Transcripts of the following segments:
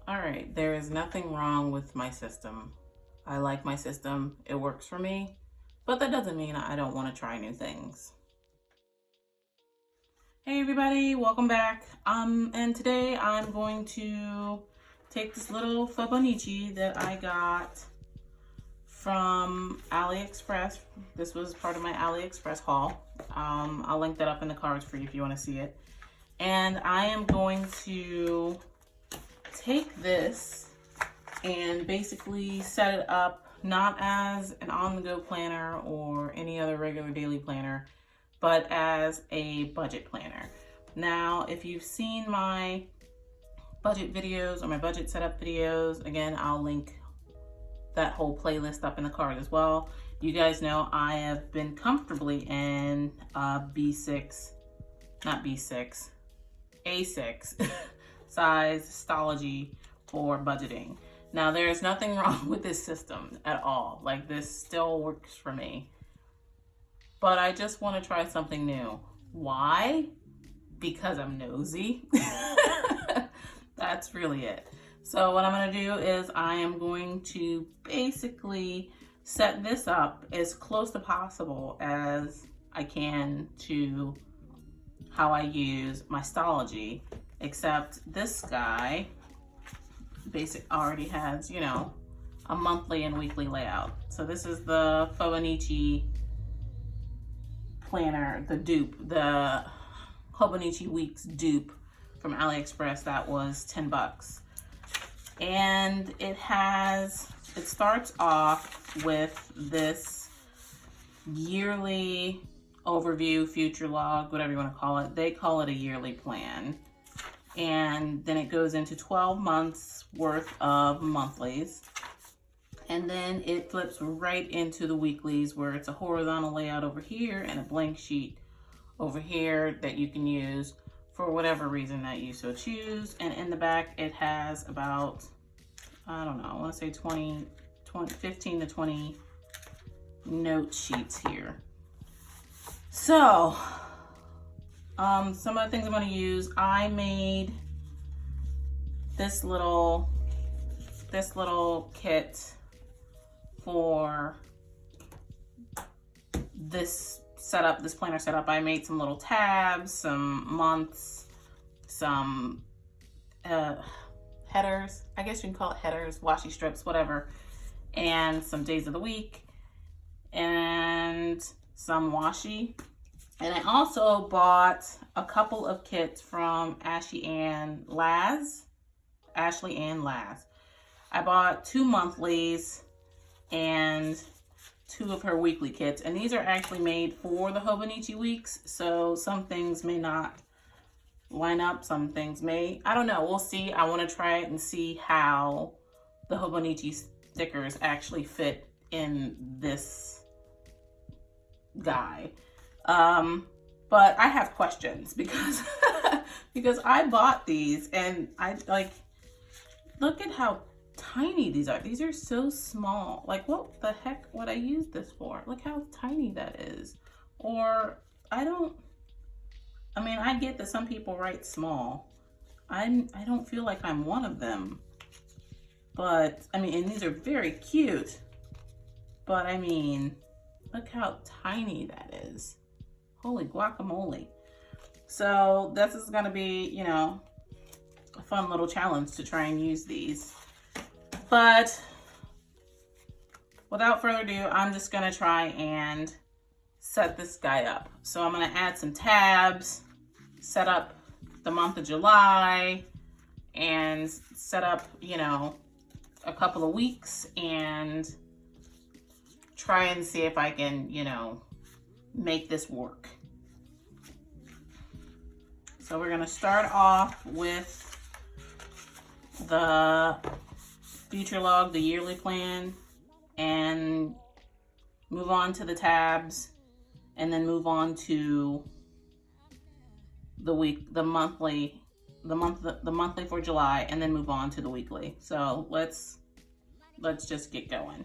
All right, there is nothing wrong with my system. I like my system, it works for me, but that doesn't mean I don't want to try new things. Hey everybody, welcome back. And today I'm going to take this little Fauxbonichi that I got from Aliexpress. This was part of my Aliexpress haul. I'll link that up in the cards for you if you want to see it. And I am going to take this and basically set it up not as an on-the-go planner or any other regular daily planner, but as a budget planner. Now, if you've seen my budget videos or my budget setup videos, again, I'll link that whole playlist up in the card as well. You guys know I have been comfortably in A6 size Histology for budgeting. Now, there's nothing wrong with this system at all. Like, this still works for me. But I just want to try something new. Why? Because I'm nosy. That's really it. So what I'm going to do is I am going to basically set this up as close to possible as I can to how I use my Histology, except this guy already has, you know, a monthly and weekly layout. So this is the Fauxbonichi planner, the dupe, the Hobonichi Weeks dupe from AliExpress. That was 10 bucks. And it starts off with this yearly overview, future log, whatever you want to call it. They call it a yearly plan. And then it goes into 12 months worth of monthlies. And then it flips right into the weeklies, where it's a horizontal layout over here and a blank sheet over here that you can use for whatever reason that you so choose. And in the back, it has about, I don't know, I want to say 15 to 20 note sheets here. So, some of the things I'm going to use, I made this little kit for this setup, this planner setup. I made some little tabs, some months, some headers, I guess you can call it headers, washi strips, whatever, and some days of the week, and some washi. And I also bought a couple of kits from Ashley and Laz. I bought 2 monthlies and 2 of her weekly kits. And these are actually made for the Hobonichi weeks. So some things may not line up. Some things may, I don't know. We'll see. I want to try it and see how the Hobonichi stickers actually fit in this guy. But I have questions because because I bought these and I like, look at how tiny these are. These are so small. Like, what the heck would I use this for? Look how tiny that is. Or I mean, I get that some people write small. I don't feel like I'm one of them. But I mean, and these are very cute. But I mean, look how tiny that is. Holy guacamole. So this is gonna be, you know, a fun little challenge to try and use these. But without further ado, I'm just gonna try and set this guy up. So I'm gonna add some tabs, set up the month of July, and set up, you know, a couple of weeks and try and see if I can, you know, make this work. So we're gonna start off with the future log, the yearly plan, and move on to the tabs, and then move on to the monthly for July, and then move on to the weekly. So let's just get going.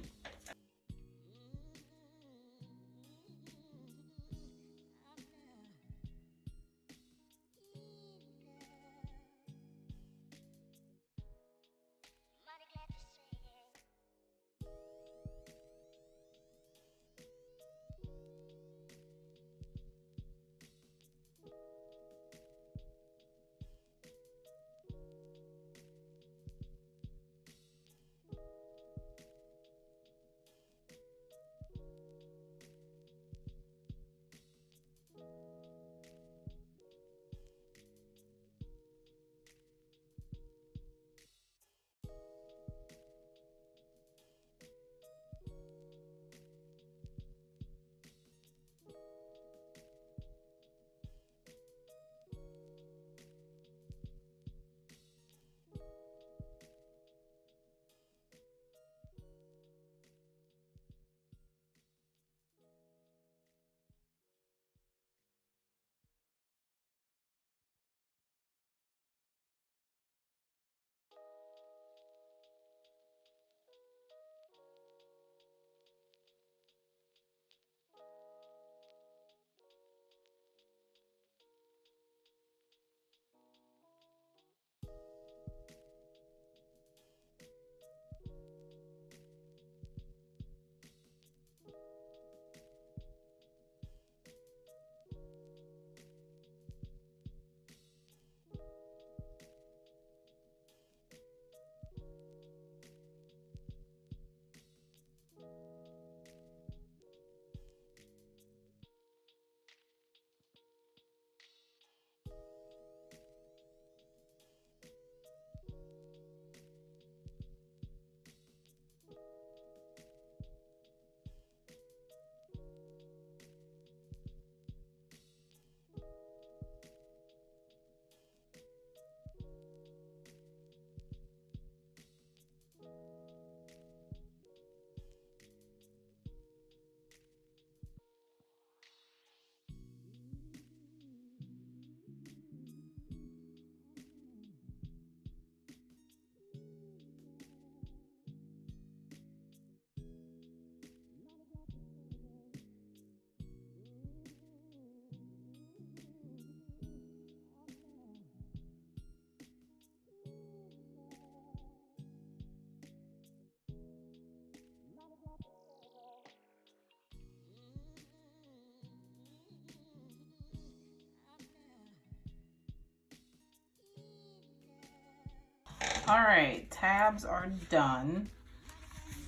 All right, tabs are done.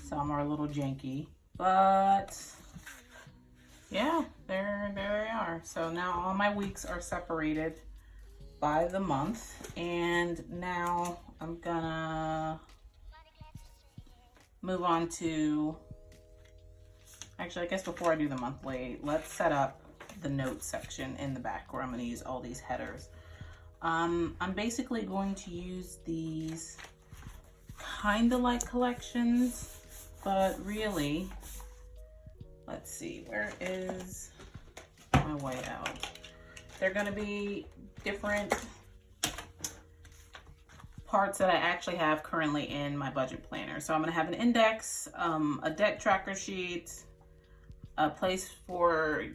Some are a little janky, but yeah, there they are. So now all my weeks are separated by the month, and now I'm gonna move on to, actually I guess before I do the monthly, let's set up the notes section in the back where I'm gonna use all these headers. I'm basically going to use these kind of like collections, but really, let's see, where is my whiteout? They're gonna be different parts that I actually have currently in my budget planner. So I'm gonna have an index, a debt tracker sheet, a place for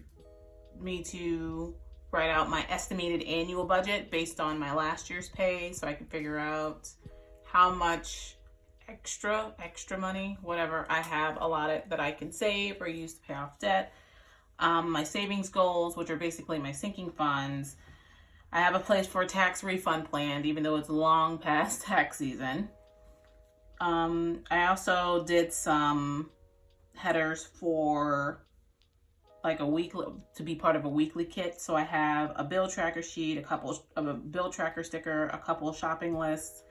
me to write out my estimated annual budget based on my last year's pay, so I can figure out how much extra money, whatever I have allotted that I can save or use to pay off debt. My savings goals, which are basically my sinking funds. I have a place for a tax refund planned, even though it's long past tax season. I also did some headers for like a weekly, to be part of a weekly kit. So I have a bill tracker sheet, a bill tracker sticker, a couple of shopping lists,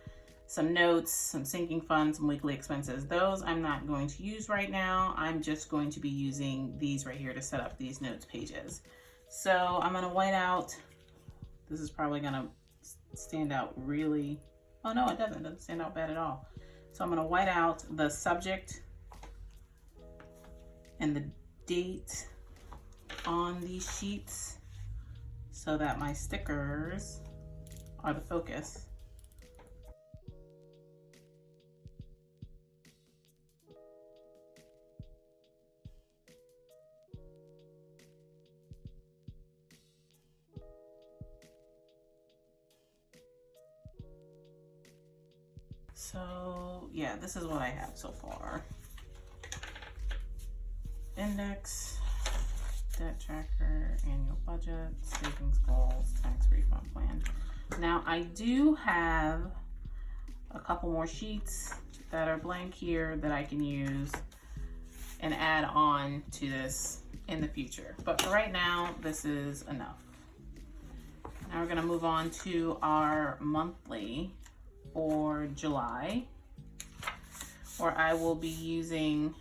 some notes, some sinking funds, some weekly expenses. Those I'm not going to use right now. I'm just going to be using these right here to set up these notes pages. So I'm gonna white out, this is probably gonna stand out really, oh no, it doesn't stand out bad at all. So I'm gonna white out the subject and the date on these sheets so that my stickers are the focus. So yeah, this is what I have so far. Index, debt tracker, annual budget, savings goals, tax refund plan. Now I do have a couple more sheets that are blank here that I can use and add on to this in the future. But for right now, this is enough. Now we're gonna move on to our monthly for July, where I will be using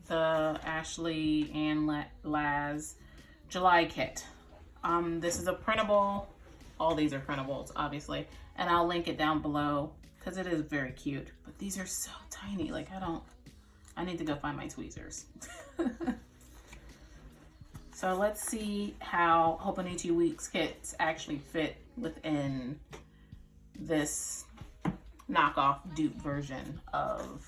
the Ashley and Laz July kit. This is a printable, all these are printables obviously, and I'll link it down below because it is very cute, but these are so tiny, like I need to go find my tweezers. So let's see how Hobonichi Weeks kits actually fit within this knockoff dupe version of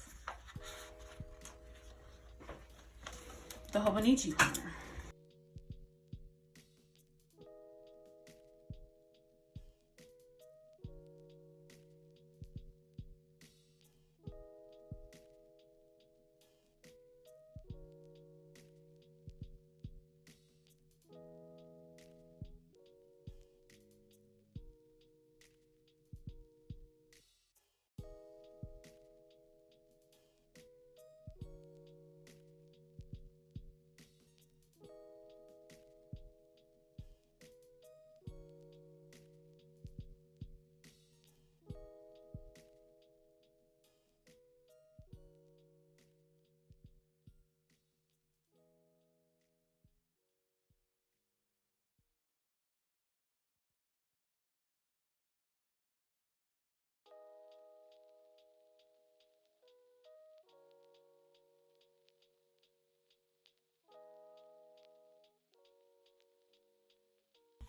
the Hobonichi planner.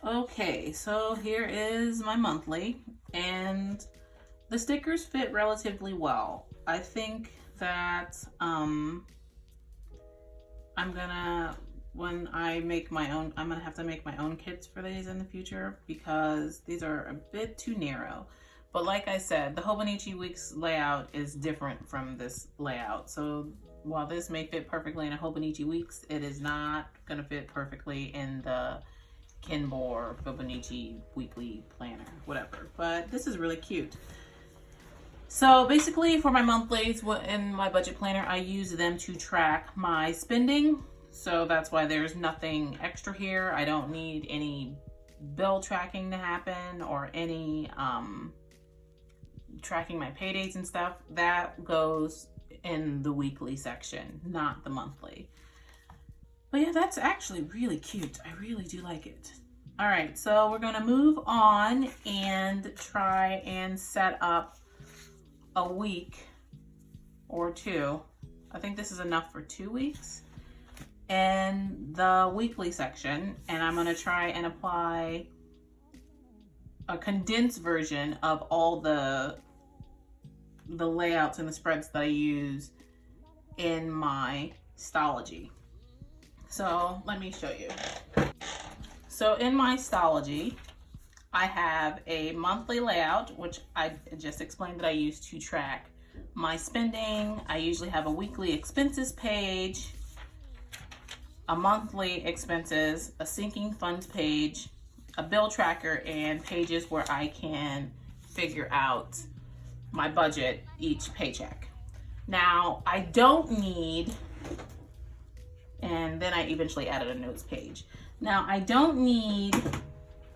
Okay, so here is my monthly, and the stickers fit relatively well. I think that I'm gonna, when I make my own, I'm gonna have to make my own kits for these in the future because these are a bit too narrow. But like I said, the Hobonichi Weeks layout is different from this layout. So while this may fit perfectly in a Hobonichi Weeks, it is not gonna fit perfectly in the Kinbor Fauxbonichi weekly planner, whatever. But this is really cute. So basically for my monthlies in my budget planner, I use them to track my spending. So that's why there's nothing extra here. I don't need any bill tracking to happen or any tracking my pay dates and stuff. That goes in the weekly section, not the monthly. But yeah, that's actually really cute. I really do like it. All right, so we're gonna move on and try and set up a week or two. I think this is enough for 2 weeks in the weekly section, and I'm gonna try and apply a condensed version of all the layouts and the spreads that I use in my Stology. So let me show you. So in my Stology, I have a monthly layout, which I just explained that I use to track my spending. I usually have a weekly expenses page, a monthly expenses, a sinking funds page, a bill tracker, and pages where I can figure out my budget each paycheck. Now, I don't need, and then I eventually added a notes page. Now, I don't need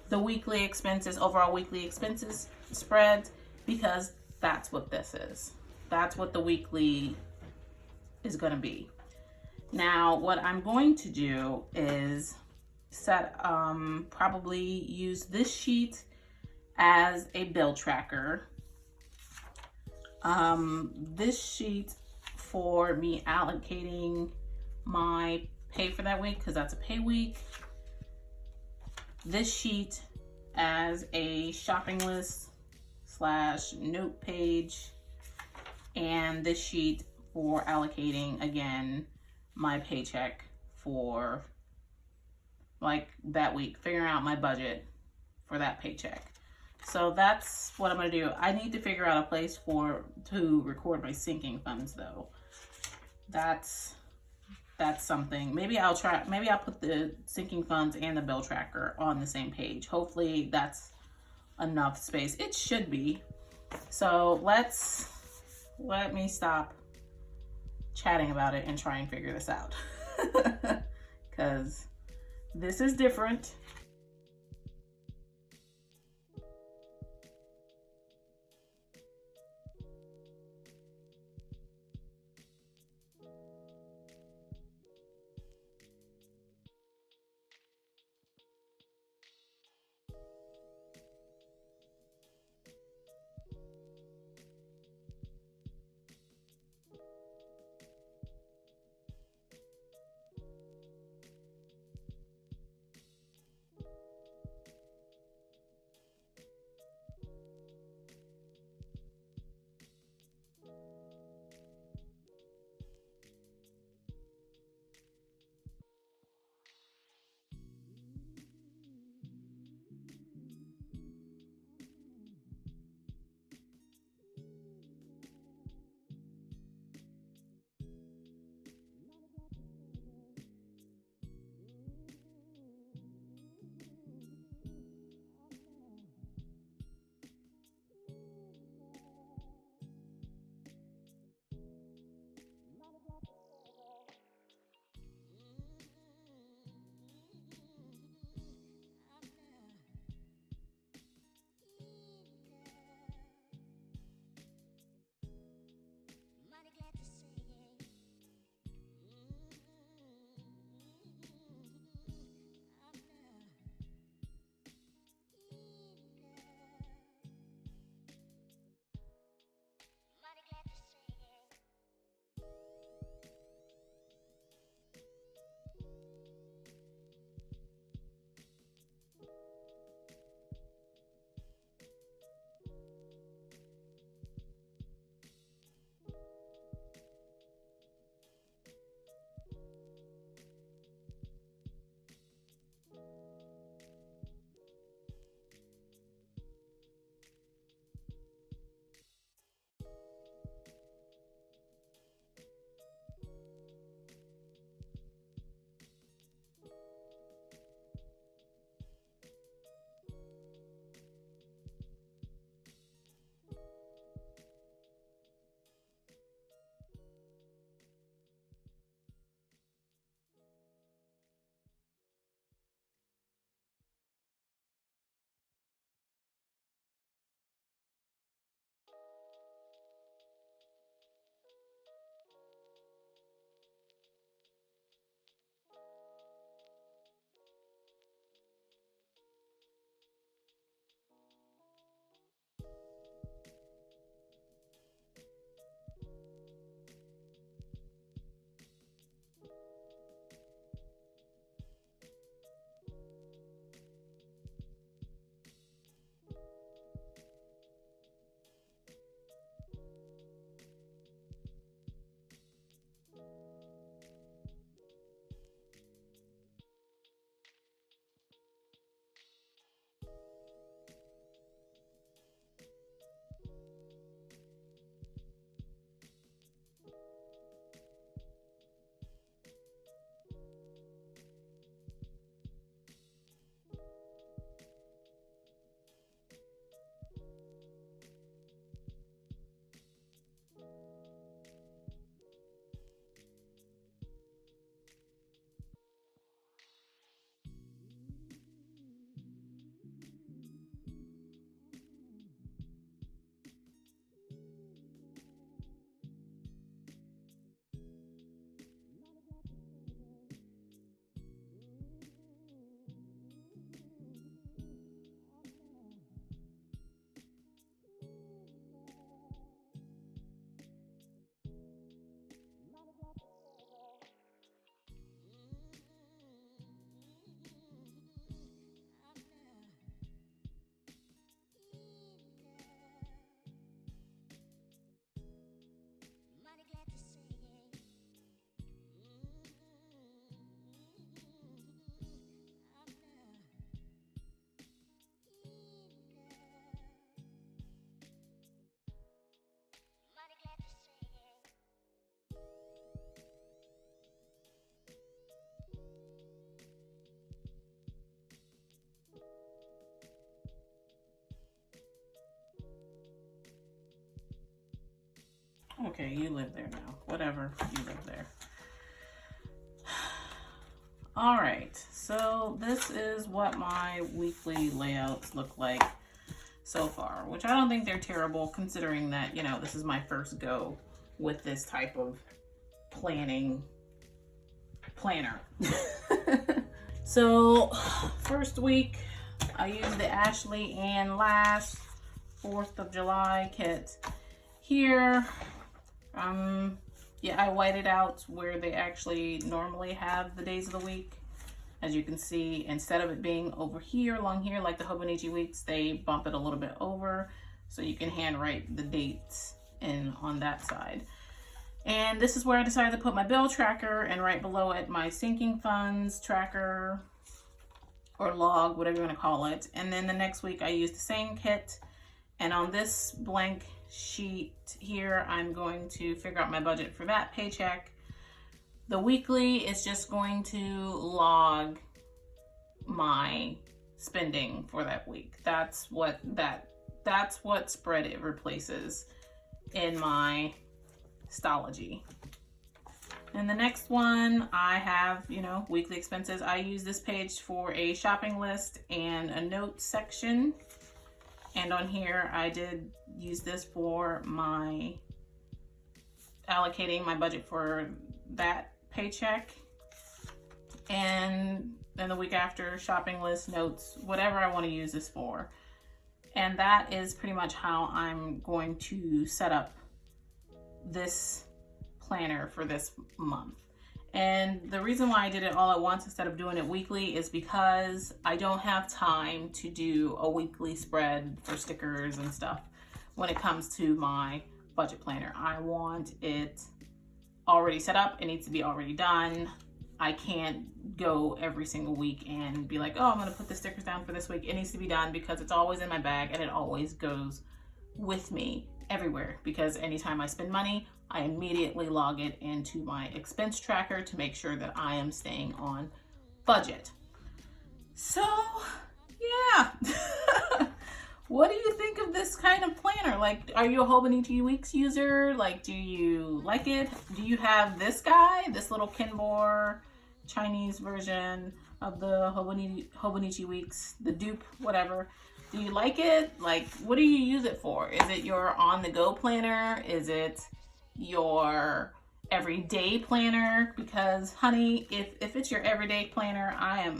the weekly expenses, overall weekly expenses spread, because that's what this is. That's what the weekly is gonna be. Now, what I'm going to do is probably use this sheet as a bill tracker. This sheet for me allocating my pay for that week, because that's a pay week. This sheet as a shopping list / note page, and this sheet for allocating, again, my paycheck for like that week, figuring out my budget for that paycheck. So that's what I'm gonna do. I need to figure out a place to record my sinking funds though. That's something. Maybe I'll put the sinking funds and the bill tracker on the same page. Hopefully that's enough space. It should be. So let me stop chatting about it and try and figure this out. Because this is different. Okay, you live there now. Whatever, you live there. All right, so this is what my weekly layouts look like so far, which I don't think they're terrible considering that, you know, this is my first go with this type of planner. So first week I used the Ashley and Last 4th of July kit here. Yeah, I whited out where they actually normally have the days of the week. As you can see, instead of it being over here, along here, like the Hobonichi weeks, they bump it a little bit over so you can handwrite the dates in on that side. And this is where I decided to put my bill tracker, and right below it, my sinking funds tracker or log, whatever you want to call it. And then the next week I used the same kit, and on this blank sheet here, I'm going to figure out my budget for that paycheck. The weekly is just going to log my spending for that week. That's what spread it replaces in my Stology. And the next one I have, you know, weekly expenses. I use this page for a shopping list and a notes section. And on here, I did use this for my allocating my budget for that paycheck. And then the week after, shopping list, notes, whatever I want to use this for. And that is pretty much how I'm going to set up this planner for this month. And the reason why I did it all at once instead of doing it weekly is because I don't have time to do a weekly spread for stickers and stuff when it comes to my budget planner. I want it already set up. It needs to be already done. I can't go every single week and be like, oh, I'm going to put the stickers down for this week. It needs to be done because it's always in my bag and it always goes with me everywhere, because anytime I spend money, I immediately log it into my expense tracker to make sure that I am staying on budget. So, yeah. What do you think of this kind of planner? Like, are you a Hobonichi Weeks user? Like, do you like it? Do you have this guy, this little Kinbor Chinese version of the Hobonichi Weeks, the dupe, whatever? Do you like it? Like, what do you use it for? Is it your on-the-go planner? Is it your everyday planner? Because, honey, if it's your everyday planner, I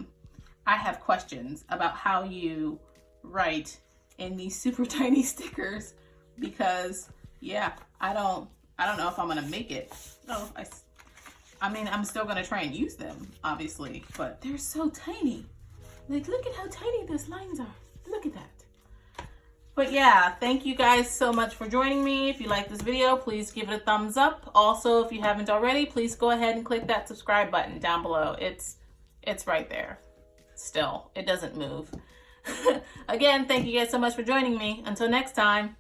have questions about how you write in these super tiny stickers, because yeah, I don't know if I'm gonna make it. Oh, I mean, I'm still gonna try and use them, obviously, but they're so tiny. Like, look at how tiny those lines are. Look at that. But yeah, thank you guys so much for joining me. If you like this video, please give it a thumbs up. Also, if you haven't already, please go ahead and click that subscribe button down below. It's right there. Still, it doesn't move. Again, thank you guys so much for joining me. Until next time.